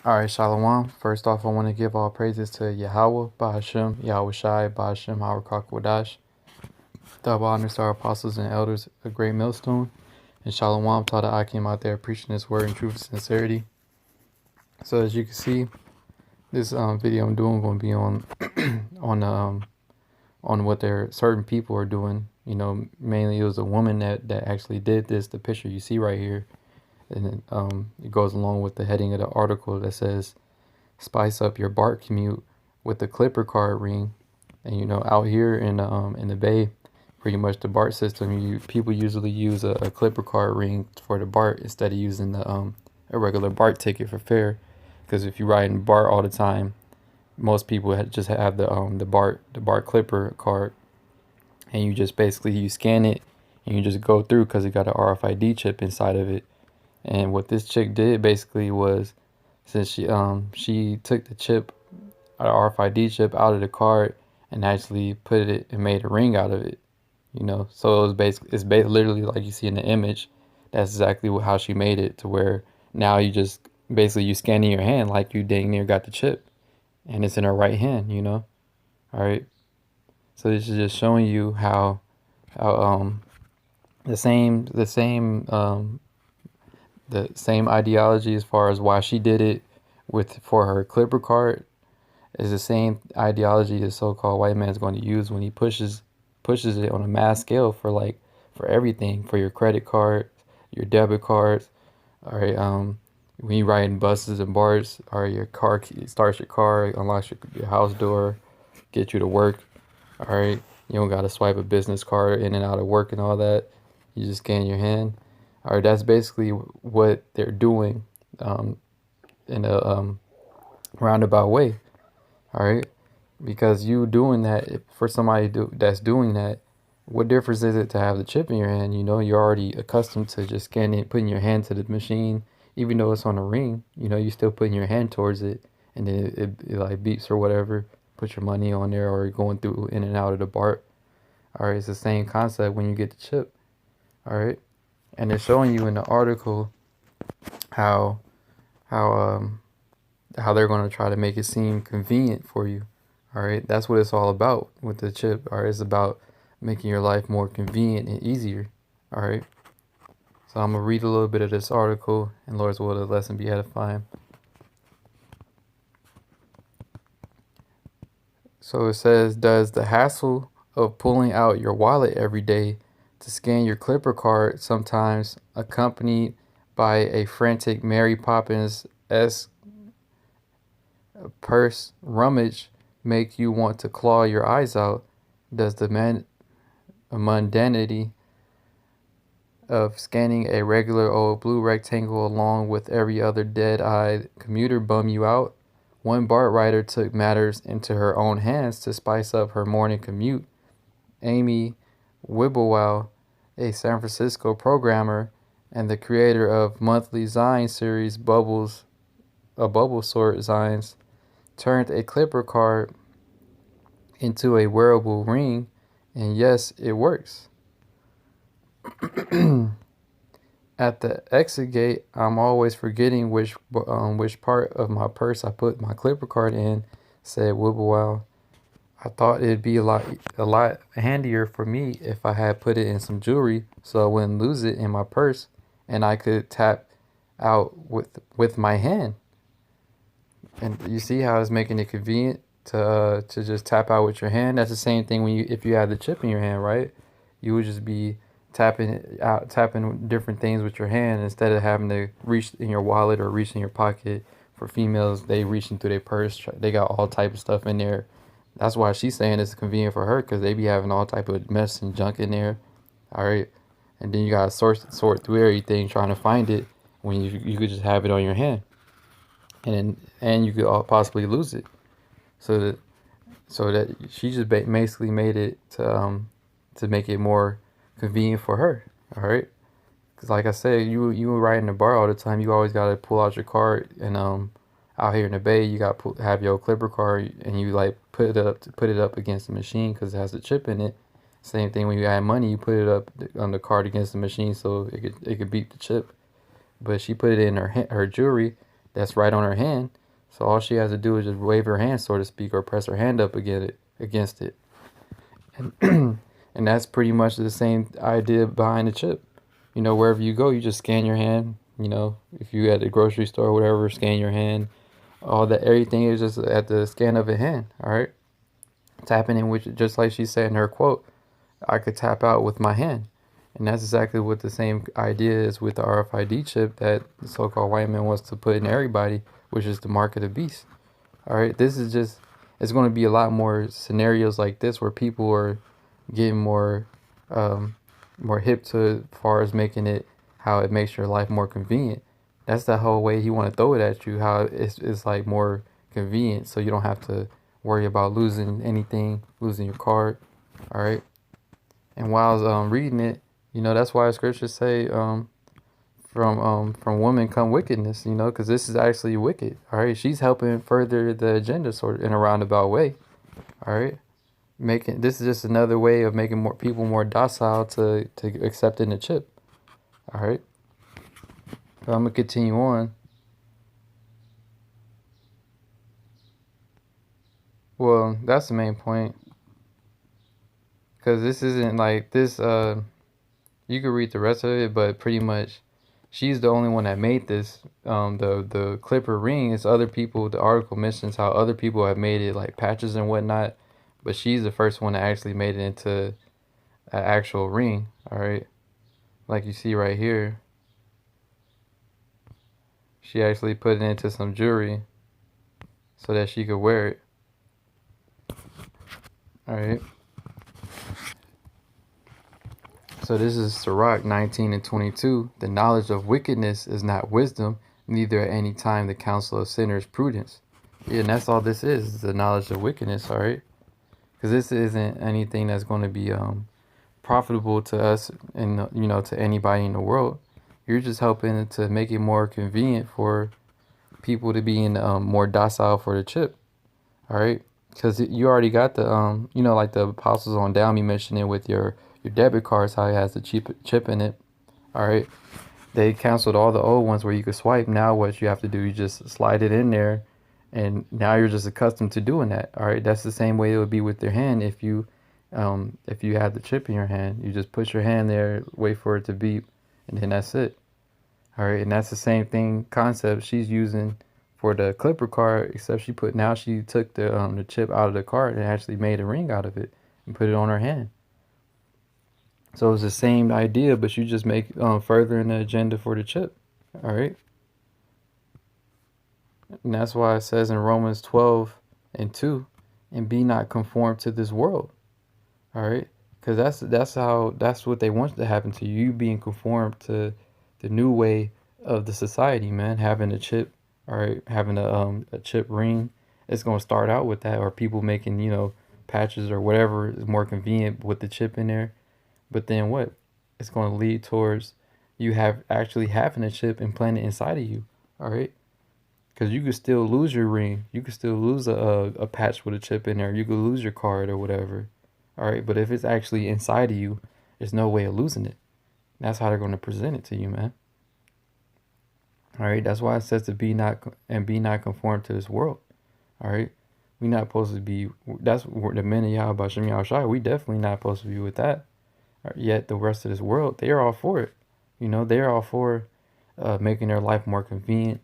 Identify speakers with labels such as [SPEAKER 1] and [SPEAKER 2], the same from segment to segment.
[SPEAKER 1] Alright, Shalom. First off, I want to give all praises to Yahweh, Bahashem, Yahweh Shai, Bahashem, Harakak Wadash. Double honors to our apostles and elders, a great millstone. And Shalom to all the Akim out there preaching this word in truth and sincerity. So as you can see, this video I'm doing going to be on on what certain people are doing. You know, mainly it was a woman that actually did this. The picture you see right here, and it goes along with the heading of the article that says, "Spice up your BART commute with the Clipper card ring." And you know, out here in the Bay, pretty much the BART system, people usually use a Clipper card ring for the BART instead of using the a regular BART ticket for fare. Because if you ride in BART all the time, most people just have the BART Clipper card, and you just basically you scan it and you just go through because it got an RFID chip inside of it. And what this chick did basically was, since she took the chip, an RFID chip out of the card and actually put it and made a ring out of it. You know, so it was literally like you see in the image. That's exactly how she made it, to where now you just basically you scan in your hand like you dang near got the chip, and it's in her right hand. You know, all right. So this is just showing you how the same ideology as far as why she did it for her Clipper card is the same ideology the so-called white man is going to use when he pushes it on a mass scale for everything, for your credit card, your debit cards. All right, when you ride in buses and bars, or your car key starts your car, unlocks your house door, get you to work. All right, you don't gotta swipe a business card in and out of work and all that. You just scan your hand. All right, that's basically what they're doing in a roundabout way. All right, because you doing that, for somebody that's doing that, what difference is it to have the chip in your hand? You know, you're already accustomed to just scanning, putting your hand to the machine, even though it's on a ring. You know, you still putting your hand towards it, and then it like beeps or whatever. Put your money on there, or going through in and out of the BART. All right, it's the same concept when you get the chip. All right, and they're showing you in the article how how how they're going to try to make it seem convenient for you. All right, that's what it's all about with the chip. All right, it's about making your life more convenient and easier. All right, so I'm gonna read a little bit of this article, and Lord's will, the lesson be edifying. So it says, does the hassle of pulling out your wallet every day to scan your Clipper card, sometimes accompanied by a frantic Mary Poppins-esque purse rummage, make you want to claw your eyes out? Does the mundanity of scanning a regular old blue rectangle along with every other dead-eyed commuter bum you out? One BART rider took matters into her own hands to spice up her morning commute. Amy Wibblewell, a San Francisco programmer and the creator of monthly zine series Bubble Sort Zines, turned a Clipper card into a wearable ring, and yes, it works. At the exit gate, I'm always forgetting which part of my purse I put my Clipper card in, said Wibblewell. I thought it'd be a lot handier for me if I had put it in some jewelry so I wouldn't lose it in my purse, and I could tap out with my hand. And you see how it's making it convenient to just tap out with your hand. That's the same thing if you had the chip in your hand, right? You would just be tapping different things with your hand instead of having to reach in your wallet or reach in your pocket. For females, they reaching through their purse. They got all type of stuff in there. That's why she's saying it's convenient for her, because they be having all type of mess and junk in there. All right, and then you gotta sort through everything trying to find it when you could just have it on your hand, and you could possibly lose it. So that she just basically made it to make it more convenient for her. All right, because like I said, you were riding the bar all the time. You always gotta pull out your card, and out here in the Bay, you got have your Clipper card, and you like put it up against the machine because it has a chip in it. Same thing when you add money, you put it up on the card against the machine so it could beat the chip. But she put it in her jewelry. that's right on her hand. So all she has to do is just wave her hand, so to speak, or press her hand up against it. And, and that's pretty much the same idea behind the chip. You know, wherever you go, you just scan your hand. You know, if you at the grocery store or whatever, scan your hand. All that, everything is just at the scan of a hand. All right, tapping in, which just like she said in her quote, I could tap out with my hand. And that's exactly what the same idea is with the RFID chip that the so-called white man wants to put in everybody, which is the mark of the beast. All right, this is just, it's going to be a lot more scenarios like this where people are getting um, more hip to as far as making it how it makes your life more convenient. That's the whole way he want to throw it at you, how it's like more convenient, so you don't have to worry about losing anything, losing your card. All right. And while I was reading it, you know, that's why scriptures say from women come wickedness, you know, because this is actually wicked. All right, she's helping further the agenda, sort of in a roundabout way. All right, making this is just another way of making more people more docile to accepting the chip. All right, so I'm gonna continue on. Well, that's the main point, because this isn't like this. You could read the rest of it, but pretty much she's the only one that made this. The Clipper ring is other people. The article mentions how other people have made it like patches and whatnot, but she's the first one that actually made it into an actual ring. All right, like you see right here, she actually put it into some jewelry so that she could wear it. All right. So this is Sirach 19 and 22. The knowledge of wickedness is not wisdom, neither at any time the counsel of sinners prudence. Yeah, and that's all this is the knowledge of wickedness, all right? Because this isn't anything that's going to be profitable to us and, you know, to anybody in the world. You're just helping to make it more convenient for people to be in more docile for the chip, all right? Because you already got the, you know, like the apostles on down, you mentioned it with your debit cards, how it has the chip in it, all right? They canceled all the old ones where you could swipe. Now what you have to do, you just slide it in there, and now you're just accustomed to doing that. All right, that's the same way it would be with your hand if you had the chip in your hand. You just put your hand there, wait for it to beep, and then that's it. All right, and that's the same thing concept she's using for the Clipper card, except she took the chip out of the card and actually made a ring out of it and put it on her hand. So it's the same idea, but you just make furthering the agenda for the chip. All right. And that's why it says in Romans 12 and 2, and be not conformed to this world. All right. Because that's what they want to happen to you. You being conformed to the new way of the society, man. Having a chip, all right, having a chip ring. It's gonna start out with that, or people making, you know, patches or whatever is more convenient with the chip in there. But then what? It's going to lead towards you have actually having a chip implanted inside of you. All right. Because you could still lose your ring. You could still lose a patch with a chip in there. You could lose your card or whatever. All right. But if it's actually inside of you, there's no way of losing it. That's how they're going to present it to you, man. All right. That's why it says to be not conformed to this world. All right. We're not supposed to be. That's the men of Yahweh Shem Yahushua. We definitely not supposed to be with that. Yet the rest of this world, they are all for it. You know, they're all for making their life more convenient.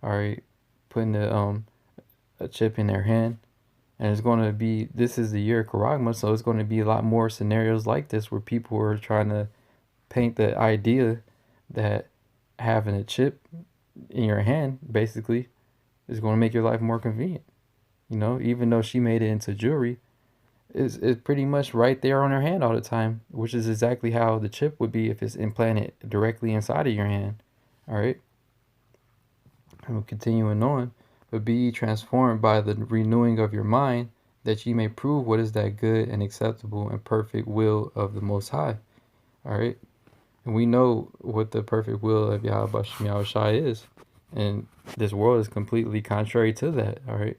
[SPEAKER 1] All right, putting a chip in their hand, and it's going to be. This is the year of Karagma, so it's going to be a lot more scenarios like this where people are trying to paint the idea that having a chip in your hand basically is going to make your life more convenient. You know, even though she made it into jewelry, is pretty much right there on her hand all the time, which is exactly how the chip would be if it's implanted directly inside of your hand. All right. I'm continuing on. But be ye transformed by the renewing of your mind, that ye may prove what is that good and acceptable and perfect will of the Most High. All right. And we know what the perfect will of Yahweh Shem Yahushua is. And this world is completely contrary to that. All right.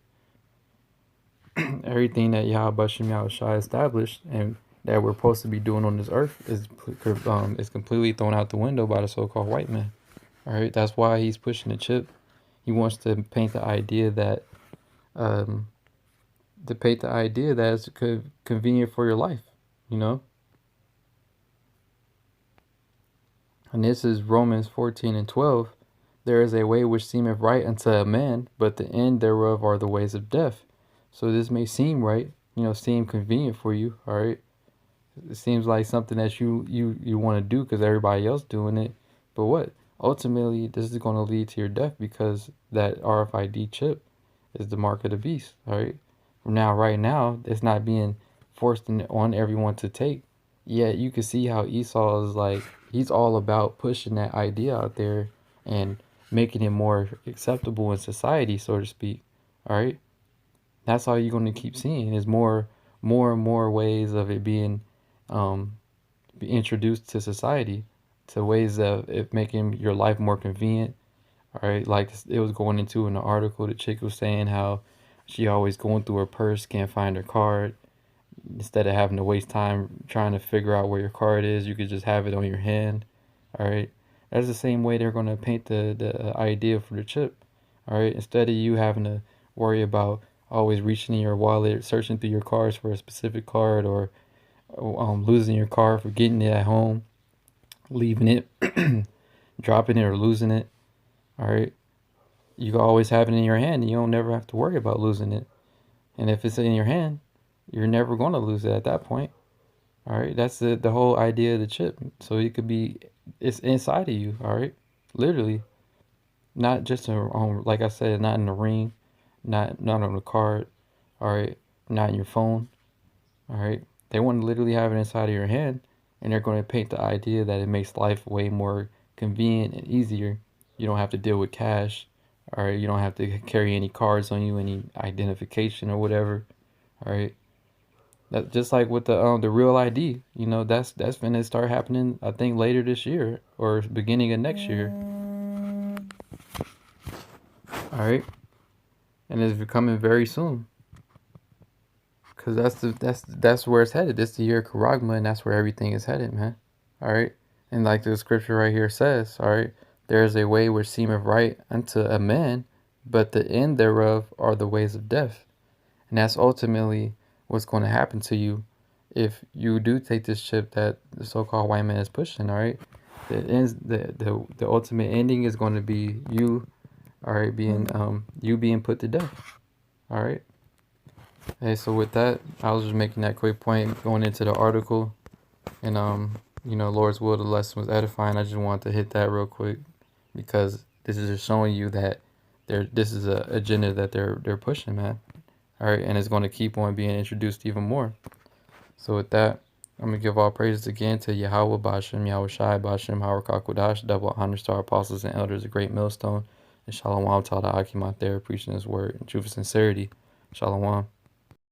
[SPEAKER 1] Everything that Yahweh Shem Yahushua established and that we're supposed to be doing on this earth is completely thrown out the window by the so-called white man. All right, that's why he's pushing the chip. He wants to paint the idea that um, it's convenient for your life, you know. And this is Romans 14:12. There is a way which seemeth right unto a man, but the end thereof are the ways of death. So this may seem right, seem convenient for you, all right? It seems like something that you want to do because everybody else doing it. But what? Ultimately, this is going to lead to your death because that RFID chip is the mark of the beast, all right? Now, right now, it's not being forced on everyone to take. Yet you can see how Esau is like, he's all about pushing that idea out there and making it more acceptable in society, so to speak. All right. That's all you're going to keep seeing is and more ways of it being um, be introduced to society, to ways of it making your life more convenient. All right. Like it was going into in the article, the chick was saying how she always going through her purse, can't find her card. Instead of having to waste time trying to figure out where your card is, you could just have it on your hand. All right. That's the same way they're going to paint the idea for the chip. All right. Instead of you having to worry about always reaching in your wallet, searching through your cards for a specific card, or losing your card, forgetting it at home, leaving it, dropping it, or losing it. All right. You can always have it in your hand and you don't never have to worry about losing it. And if it's in your hand, you're never going to lose it at that point. All right, that's the whole idea of the chip. So it could be, it's inside of you. All right, literally, not just like I said, not in the ring, not on the card. All right, not in your phone. All right, they want to literally have it inside of your hand, and they're going to paint the idea that it makes life way more convenient and easier. You don't have to deal with cash. All right, you don't have to carry any cards on you, any identification or whatever. All right. That just like with the real ID, that's gonna start happening. I think later this year or beginning of next year. All right, and it's coming very soon. Cause that's where it's headed. This is the year of Karagma, and that's where everything is headed, man. All right, and like the scripture right here says, all right, there is a way which seemeth right unto a man, but the end thereof are the ways of death. And that's ultimately what's going to happen to you if you do take this chip that the so-called white man is pushing. All right, the ultimate ending is going to be you, all right, being put to death. All right. Hey, so with that, I was just making that quick point going into the article, and Lord's will, the lesson was edifying. I just wanted to hit that real quick because this is just showing you that this is a agenda that they're pushing, man. All right, and it's going to keep on being introduced even more. So with that, I'm going to give all praises again to Yahweh Bashem, Yahweh Shai Bashem, Howard Kakwadash, double honors to our apostles and elders, a great millstone, and Shalom Ta'ala Akimat there, preaching his word in truth and sincerity. Shalom.